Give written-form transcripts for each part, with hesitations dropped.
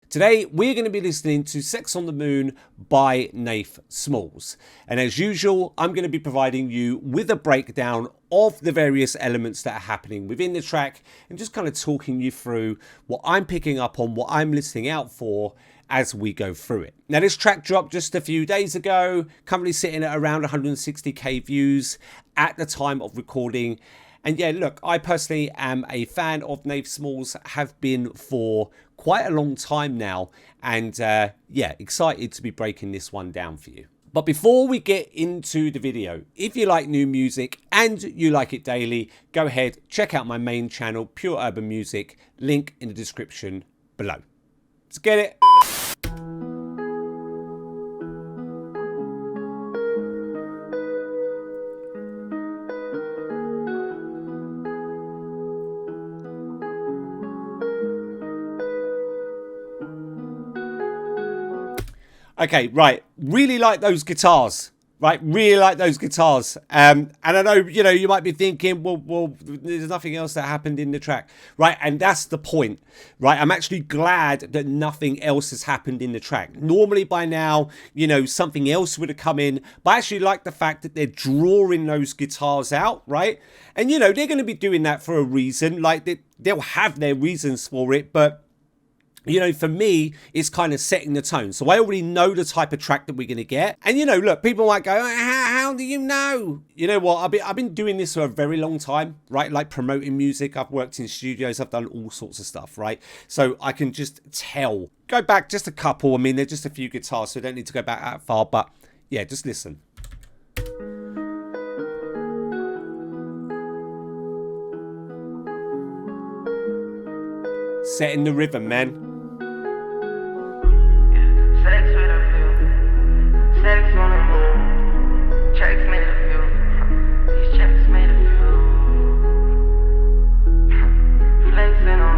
Today, we're going to be listening to Sex on the Moon by Nafe Smallz. And as usual, I'm going to be providing you with a breakdown of the various elements that are happening within the track and just kind of talking you through what I'm picking up on, what I'm listening out for as we go through it. Now, this track dropped just a few days ago, currently sitting at around 160k views at the time of recording. And yeah, look, I personally am a fan of Nafe Smallz, have been for quite a long time now. And yeah, excited to be breaking this one down for you. But before we get into the video, if you like new music and you like it daily, go ahead, check out my main channel, Pure Urban Music, link in the description below. Let's get it. Okay, right. Really like those guitars, right? Really like those guitars. And I know, you might be thinking, well, there's nothing else that happened in the track, right? And that's the point, right? I'm actually glad that nothing else has happened in the track. Normally by now, something else would have come in, but I actually like the fact that they're drawing those guitars out, right? And, they're going to be doing that for a reason. Like, they'll have their reasons for it, but for me, it's kind of setting the tone. So I already know the type of track that we're going to get. And, look, people might go, how do you know? You know what? I've been doing this for a very long time, right? Like promoting music. I've worked in studios. I've done all sorts of stuff, right? So I can just tell. Go back just a couple. I mean, they're just a few guitars, so I don't need to go back that far. But yeah, just listen. Setting the rhythm, man. Sex on the moon, checks made a few, these checks made a few, flexing on.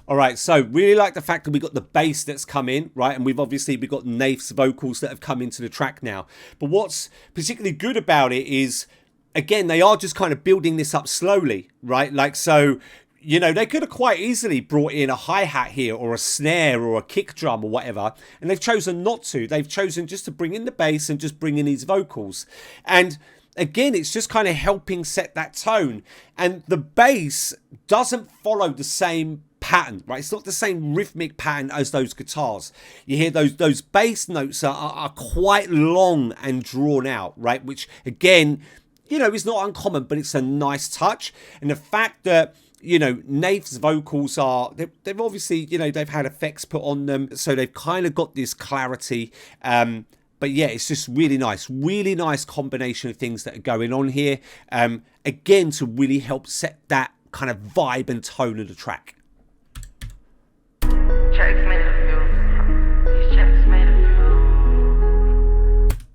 All right, so really like the fact that we got the bass that's come in, right? And we've got Nafe's vocals that have come into the track now. But what's particularly good about it is, again, they are just kind of building this up slowly, right? Like, so, they could have quite easily brought in a hi-hat here or a snare or a kick drum or whatever, and they've chosen not to. They've chosen just to bring in the bass and just bring in these vocals. And again, it's just kind of helping set that tone. And the bass doesn't follow the same pattern, right? It's not the same rhythmic pattern as those guitars. You hear those bass notes are quite long and drawn out, right? Which, again, is not uncommon, but it's a nice touch. And the fact that Nafe's vocals they've obviously, they've had effects put on them, so they've kind of got this clarity. But yeah, it's just really nice combination of things that are going on here. Again, to really help set that kind of vibe and tone of the track.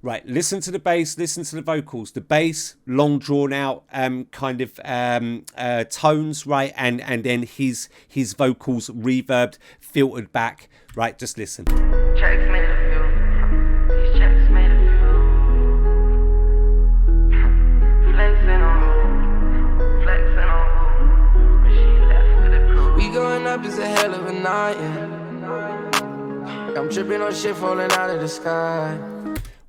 Right, listen to the bass, listen to the vocals. The bass, long drawn out kind of tones, right? And then his vocals reverbed, filtered back. Right, just listen. Checks made a few. These checks made a few. Flexing on. When she left with a crew. We going up is a hell of a night, yeah. I'm tripping on shit falling out of the sky.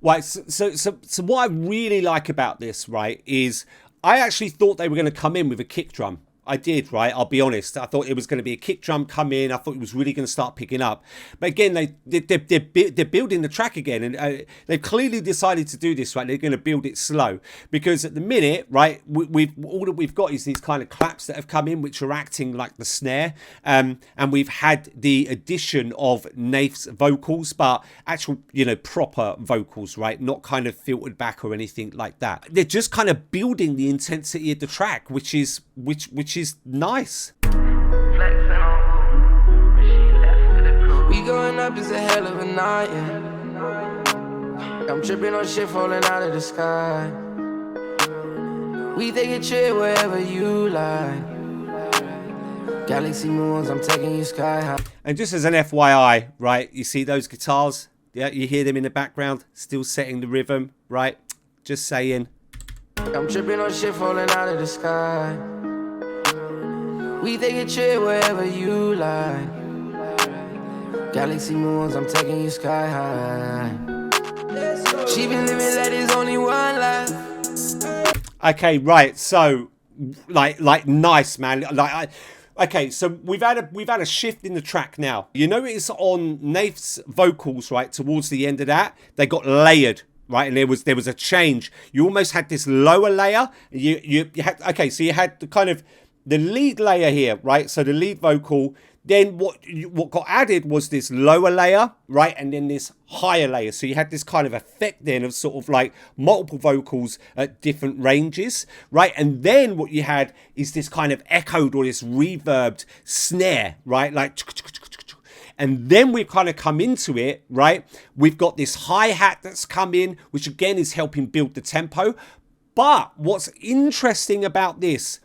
Right, so what I really like about this, right, is I actually thought they were going to come in with a kick drum. I did, right? I'll be honest. I thought it was going to be a kick drum come in. I thought it was really going to start picking up. But again, they're building the track again. And they've clearly decided to do this, right? They're going to build it slow. Because at the minute, right, all that we've got is these kind of claps that have come in, which are acting like the snare. And we've had the addition of Nafe's vocals, but actual, proper vocals, right? Not kind of filtered back or anything like that. They're just kind of building the intensity of the track, which is nice. We going up is a hell of a night, yeah. I'm tripping on shit falling out of the sky. We take a trip wherever you like. Galaxy moons, I'm taking you sky high. And just as an FYI, right, you see those guitars? Yeah, you hear them in the background, still setting the rhythm, right? Just saying. I'm tripping on shit falling out of the sky. We take a trip wherever you like. Galaxy moons, I'm taking you sky high. She been living like there's only one life. Okay, right. So, like, nice, man. Okay, so we've had a shift in the track now. You notice on Nafe's vocals, right, towards the end of that, they got layered, right, and there was a change. You almost had this lower layer. You had, okay, so you had the kind of the lead layer here, right? So the lead vocal. Then what got added was this lower layer, right? And then this higher layer. So you had this kind of effect then of sort of like multiple vocals at different ranges, right? And then what you had is this kind of echoed or this reverbed snare, right? Like, and then we've kind of come into it, right? We've got this hi-hat that's come in, which again is helping build the tempo. But what's interesting about this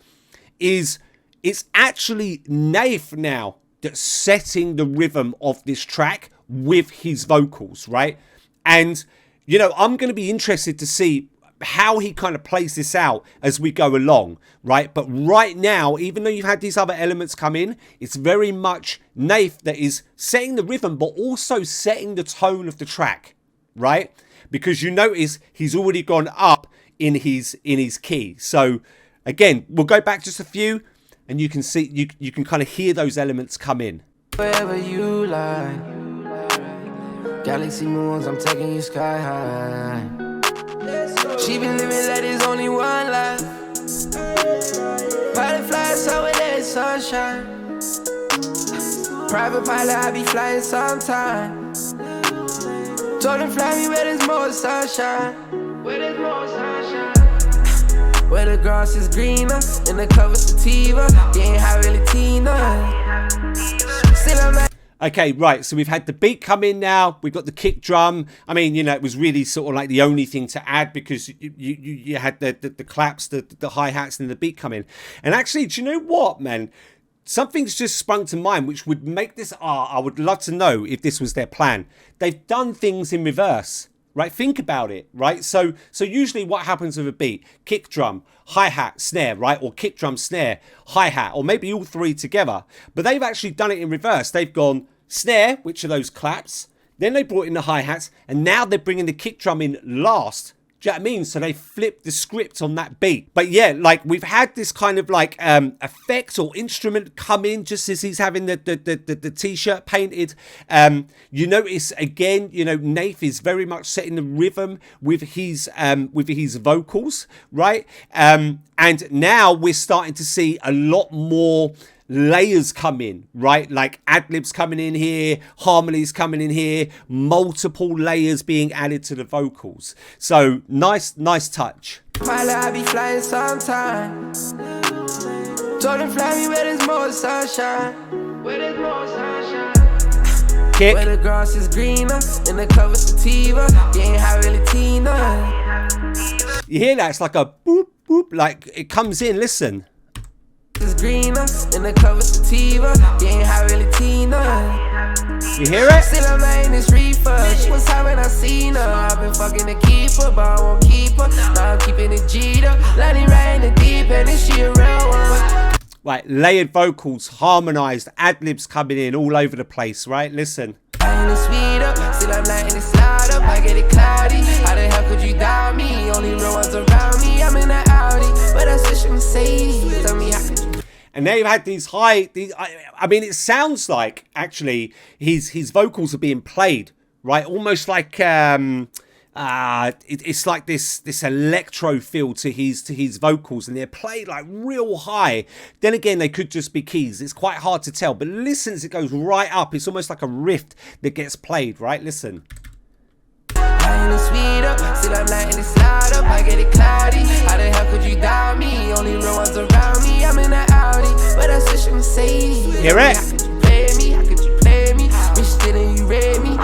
is it's actually Nafe now that's setting the rhythm of this track with his vocals, right? And, you know, I'm going to be interested to see how he kind of plays this out as we go along, right? But right now, even though you've had these other elements come in, it's very much Nafe that is setting the rhythm, but also setting the tone of the track, right? Because you notice he's already gone up in his key. So again, we'll go back just a few, and you can see, you can kind of hear those elements come in. Wherever you like. Galaxy moons, I'm taking you sky high. She been living like there's only one life. Pilot flying somewhere there's sunshine. Private pilot, I be flying sometime. Told him fly me where there's more sunshine. Where there's more sunshine. Where the grass is greener, and the cover sativa, getting high really Tina. Still I'm not. Okay, right, so we've had the beat come in now, we've got the kick drum. I mean, you know, it was really sort of like the only thing to add because you had the claps, the hi-hats and the beat come in. And actually, do you know what, man? Something's just sprung to mind which would make this art. I would love to know if this was their plan. They've done things in reverse. Right, think about it, right? So usually what happens with a beat? Kick drum, hi-hat, snare, right? Or kick drum, snare, hi-hat, or maybe all three together. But they've actually done it in reverse. They've gone snare, which are those claps, then they brought in the hi-hats, and now they're bringing the kick drum in last. Do you know what I mean? So they flipped the script on that beat. But yeah, like we've had this kind of like effect or instrument come in just as he's having the t-shirt painted. You notice again, you know, Nafe is very much setting the rhythm with his vocals, right? And now we're starting to see a lot more layers come in, right? Like ad-libs coming in here, harmonies coming in here, multiple layers being added to the vocals. So nice touch. Pilot, I be flying sometime. Told him fly me where there's more sunshine. Where there's more sunshine. Kick. Where the grass is greener, and the cover sativa, getting high really Tina. You hear that? It's like a boop boop, like it comes in. Listen. Is greener, and the cover sativa, getting high really Tina. You hear it? Still I'm not in this reefer. She was high when I seen her. I've been fucking the keeper, but I won't keep her. Now I'm keeping it G'd up, landing right in the deep end. Is she a real one? Right, layered vocals, harmonized, ad-libs coming in all over the place, right? Listen. I ain't a speed up, still I'm not in the slide up. I get it cloudy. How the hell could you doubt me? Only real ones around me. I'm in that Audi, but I switch Mercedes. Tell me how could you. And they've had these I mean, it sounds like actually his vocals are being played, right? Almost like it's like this electro feel to his vocals, and they're played like real high. Then again, they could just be keys. It's quite hard to tell. But listen as it goes right up. It's almost like a riff that gets played, right? Listen. I ain't a speed up, still I'm not in the slide up. I get it cloudy. How the hell could you doubt me? Only real ones around me. I'm in that Audi, but I switch Mercedes. Hear it? How could you play me? How could you play me? Bitch, still and you read me.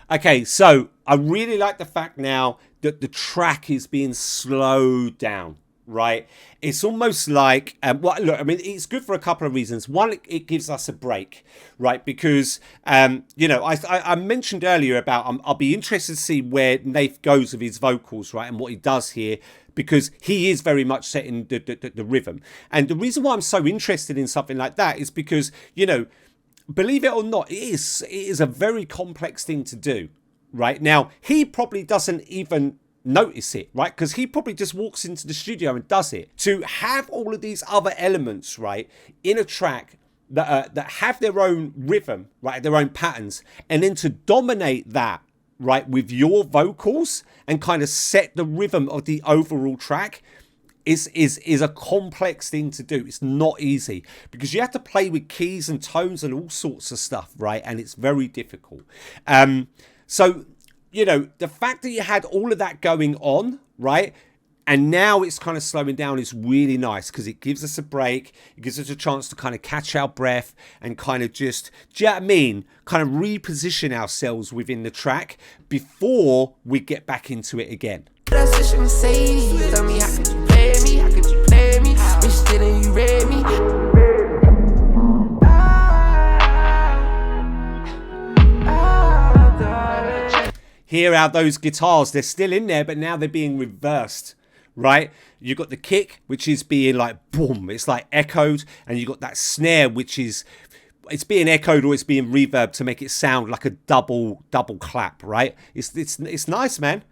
Okay, so I really like the fact now that the track is being slowed down. right? It's almost like, well, look, I mean, it's good for a couple of reasons. One, it gives us a break, right? Because, you know, I mentioned earlier about, I'll be interested to see where Nafe goes with his vocals, right? And what he does here, because he is very much setting the rhythm. And the reason why I'm so interested in something like that is because, you know, believe it or not, it is a very complex thing to do, right? Now, he probably doesn't even notice it, right? Because he probably just walks into the studio and does it. To have all of these other elements, right, in a track that have their own rhythm, right, their own patterns, and then to dominate that, right, with your vocals and kind of set the rhythm of the overall track is a complex thing to do. It's not easy because you have to play with keys and tones and all sorts of stuff, right? And it's very difficult. So, you know, the fact that you had all of that going on, right, and now it's kind of slowing down is really nice because it gives us a break. It gives us a chance to kind of catch our breath and kind of just, do you know what I mean? Kind of reposition ourselves within the track before we get back into it again. Tell me, how could you play me? How could you play me? Bitch, didn't you read me? Hear how those guitars, they're still in there, but now they're being reversed, right? You got the kick, which is being like boom, it's like echoed, and you got that snare, which is, it's being echoed or it's being reverbed to make it sound like a double clap, right? It's nice, man.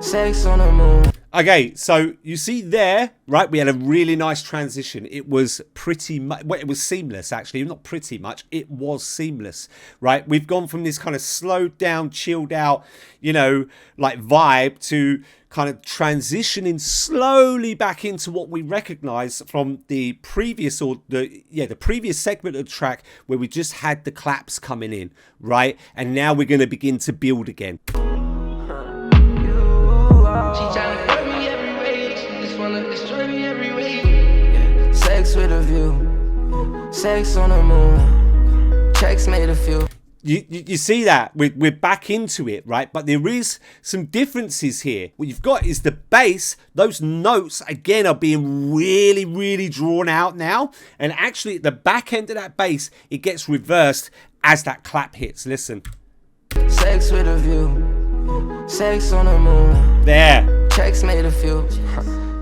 Sex on the moon. Okay, so you see there, right, we had a really nice transition. It was pretty much, well, it was seamless actually, not pretty much, it was seamless, right? We've gone from this kind of slowed down, chilled out, you know, like vibe to kind of transitioning slowly back into what we recognize from the previous the previous segment of the track where we just had the claps coming in, right? And now we're going to begin to build again. She tryna hurt me every way. She just wanna destroy me every way. Sex with a view. Sex on the moon. Checks made a few. You see that we're back into it, right? But there is some differences here. What you've got is the bass. Those notes again are being really drawn out now, and actually at the back end of that bass it gets reversed as that clap hits. Listen. Sex with a view. Sex on the moon. There. Checks made a few.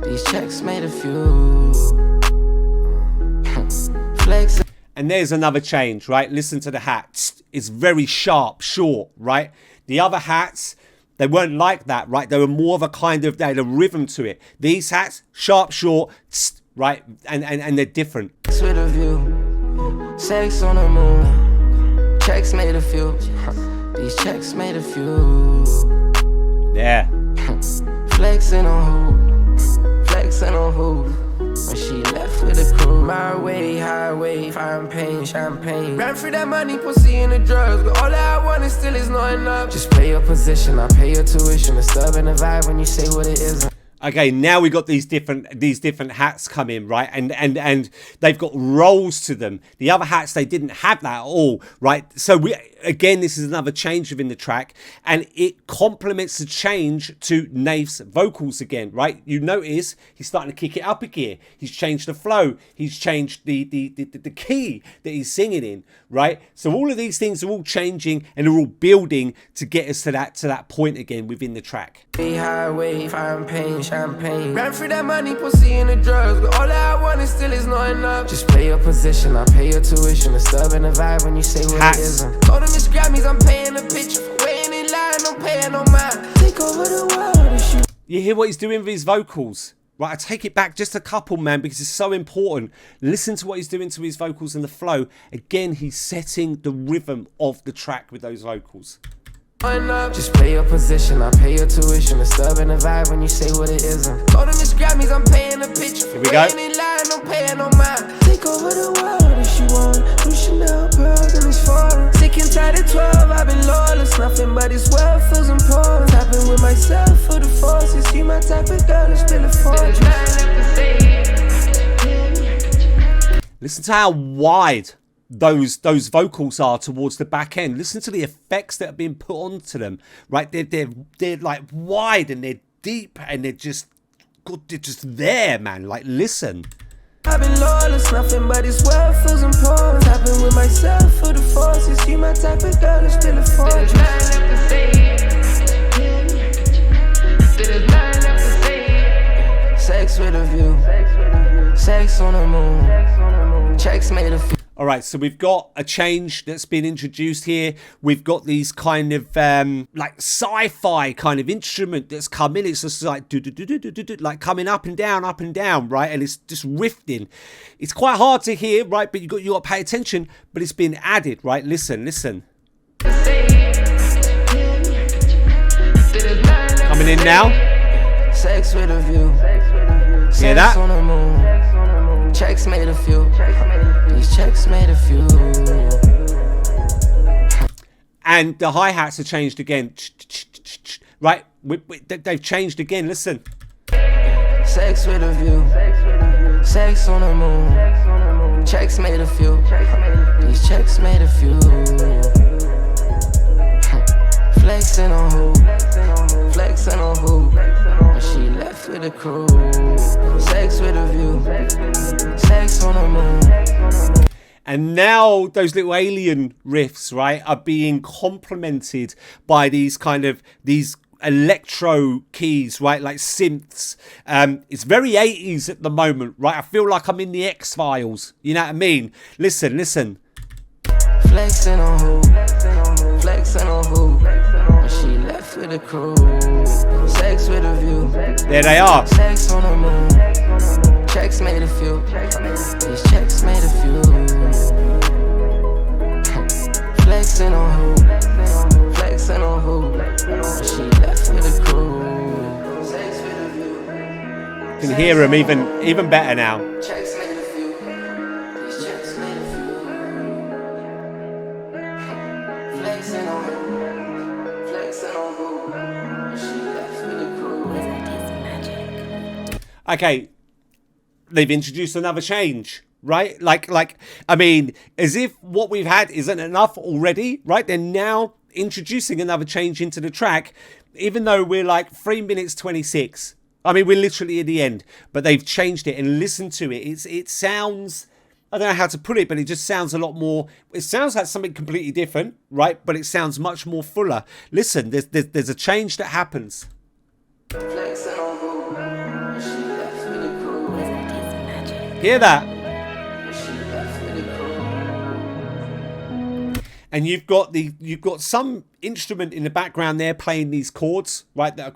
These checks made a few. Flex. And there's another change, right? Listen to the hat. It's very sharp, short, right? The other hats, they weren't like that, right? They were more of a kind of, they had a rhythm to it. These hats, sharp, short, right? And they're different. Sex with a view. Sex on the moon. Checks made a few. These checks made a few. Yeah. Flexing on who? Flexing on who? When she left with the crew. My way, highway, fine pain, champagne. Ran through that money, pussy and the drugs. But all that I want is still is not enough. Just play your position, I pay your tuition. Disturbing the vibe when you say what it isn't. Okay, now we got these different hats come in, right? And they've got rolls to them. The other hats, they didn't have that at all, right? So this is another change within the track, and it complements the change to Nafe's vocals again, right? You notice he's starting to kick it up a gear. He's changed the flow. He's changed the key that he's singing in, right? So all of these things are all changing and they're all building to get us to that point again within the track. Highway, fine pain, champagne. Ran through that money, pussy and the drugs. But all that I want is still is not enough. Just play your position, I pay your tuition. Disturbing the vibe when you say what it isn't. Told them it's Grammys, I'm paying the bitch. For waiting in line, I'm paying on mine. Take over the world. You hear what he's doing with his vocals? Right, I take it back just a couple, man, because it's so important. Listen to what he's doing to his vocals and the flow. Again, he's setting the rhythm of the track with those vocals. Just play your position, I pay your tuition. Disturbing the vibe when you say what it isn't. Told them it's Grammys, I'm paying the bitch. Here we go. In line, I'm paying on mine. Take over the world. she want. New Chanel pearls and it's foreign. Sick and tired at 12, I've been lawless. Nothing but this world feels important. Tapping with myself for the forces. You my type of girl, it's still a fortress. Listen to how wide those vocals are towards the back end. Listen to the effects that have been put onto them. Right, they're like wide and they're deep and they're just good. They're just there, man. Like, listen. I've been lawless, nothing but this world feels important. Tapping with myself for the forces. You my type of girl, it's still a fortress. Sex with a view, sex on the moon, checks made a few. All right, so we've got a change that's been introduced here. We've got these kind of like sci-fi kind of instrument that's come in. It's just like like coming up and down, right? And it's just riffing. It's quite hard to hear, right? But you got to pay attention. But it's been added, right? Listen. Coming in now. Sex with a view. Hear that? On the moon. Checks made a few. These checks made a few. And the hi-hats are changed again. Right? They've changed again. Listen. Sex with a view. Sex on the moon. Checks made a few. These checks made a few. Flexing on who? Flexing on who? When she left with a crew. Sex with a view. Sex on the moon. And now those little alien riffs, right, are being complemented by these kind of these electro keys, right, like synths. It's very 80s at the moment, right? I feel like I'm in the X-Files. You know what I mean? Listen. Flexing on who? Flexing on who? When she left with a crew. Sex with a view. There they are. Sex on the moon. Checks made a few. These checks made a few. Flexing on who? Flexing on who? When she left with a crew. Sex with a view. You can hear them even better now. Checks made a few. These checks made a few. Flexing on who? Flexing on who? When she left with a crew. Okay, they've introduced another change, right? Like, I mean, as if what we've had isn't enough already, right? They're now introducing another change into the track, even though we're like 3 minutes 26. I mean, we're literally at the end, but they've changed it, and listen to it. It sounds, I don't know how to put it, but it just sounds a lot more, it sounds like something completely different, right? But it sounds much more fuller. Listen, there's a change that happens. Flexing on who? When she left with a crew. Hear that? When she left with a crew. And you've got some instrument in the background there playing these chords, right, that are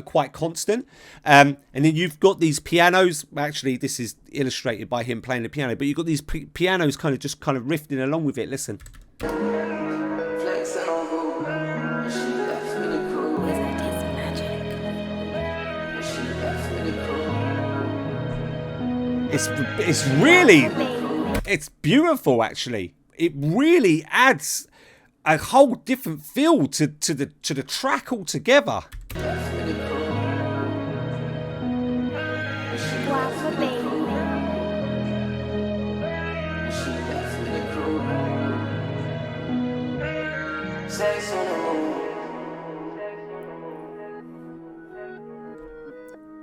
quite constant. And then you've got these pianos. Actually, this is illustrated by him playing the piano, but you've got these pianos kind of riffing along with it. Listen. Flexing on who? When she left with a crew. When she left with a crew. It's really, it's beautiful actually. It really adds a whole different feel to the track altogether.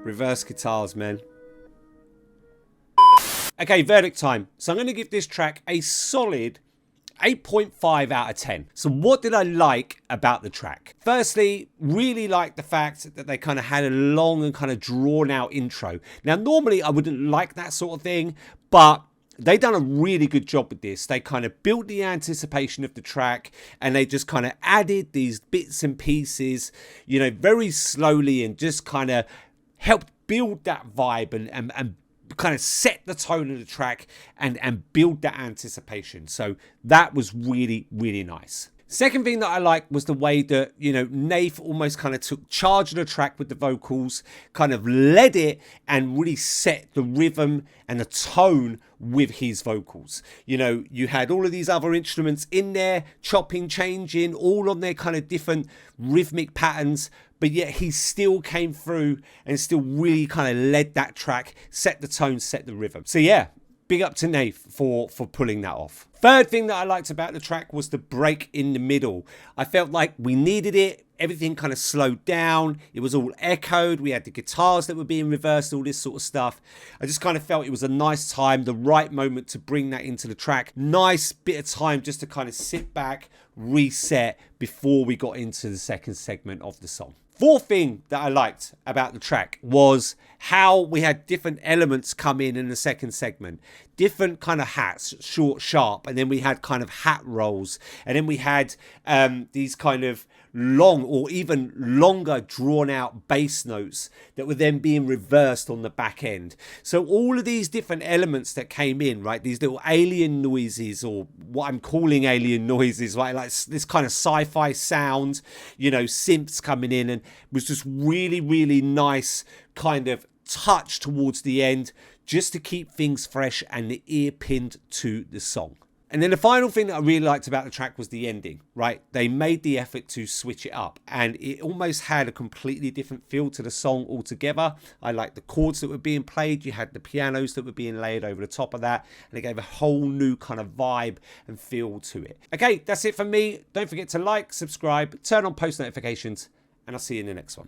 Reverse guitars, man. Okay, verdict time. So I'm going to give this track a solid 8.5 out of 10. So what did I like about the track? Firstly, really like the fact that they kind of had a long and kind of drawn out intro. Now, normally I wouldn't like that sort of thing, but they done a really good job with this. They kind of built the anticipation of the track, and they just kind of added these bits and pieces, you know, very slowly, and just kind of helped build that vibe and kind of set the tone of the track and build that anticipation. So that was really, really nice. Second thing that I liked was the way that, you know, Nafe almost kind of took charge of the track with the vocals, kind of led it and really set the rhythm and the tone with his vocals. You know, you had all of these other instruments in there, chopping, changing, all on their kind of different rhythmic patterns, but yet he still came through and still really kind of led that track, set the tone, set the rhythm. So yeah, big up to Nafe for pulling that off. Third thing that I liked about the track was the break in the middle. I felt like we needed it. Everything kind of slowed down. It was all echoed. We had the guitars that were being reversed, all this sort of stuff. I just kind of felt it was a nice time, the right moment to bring that into the track. Nice bit of time just to kind of sit back, reset before we got into the second segment of the song. Fourth thing that I liked about the track was how we had different elements come in the second segment. Different kind of hats, short, sharp, and then we had kind of hat rolls. And then we had these kind of long or even longer drawn out bass notes that were then being reversed on the back end. So all of these different elements that came in, right, these little alien noises, or what I'm calling alien noises, right, like this kind of sci-fi sound, you know, synths coming in, and was just really, really nice kind of touch towards the end just to keep things fresh and the ear pinned to the song. And then the final thing that I really liked about the track was the ending, right? They made the effort to switch it up and it almost had a completely different feel to the song altogether. I liked the chords that were being played. You had the pianos that were being laid over the top of that, and it gave a whole new kind of vibe and feel to it. Okay, that's it for me. Don't forget to like, subscribe, turn on post notifications, and I'll see you in the next one.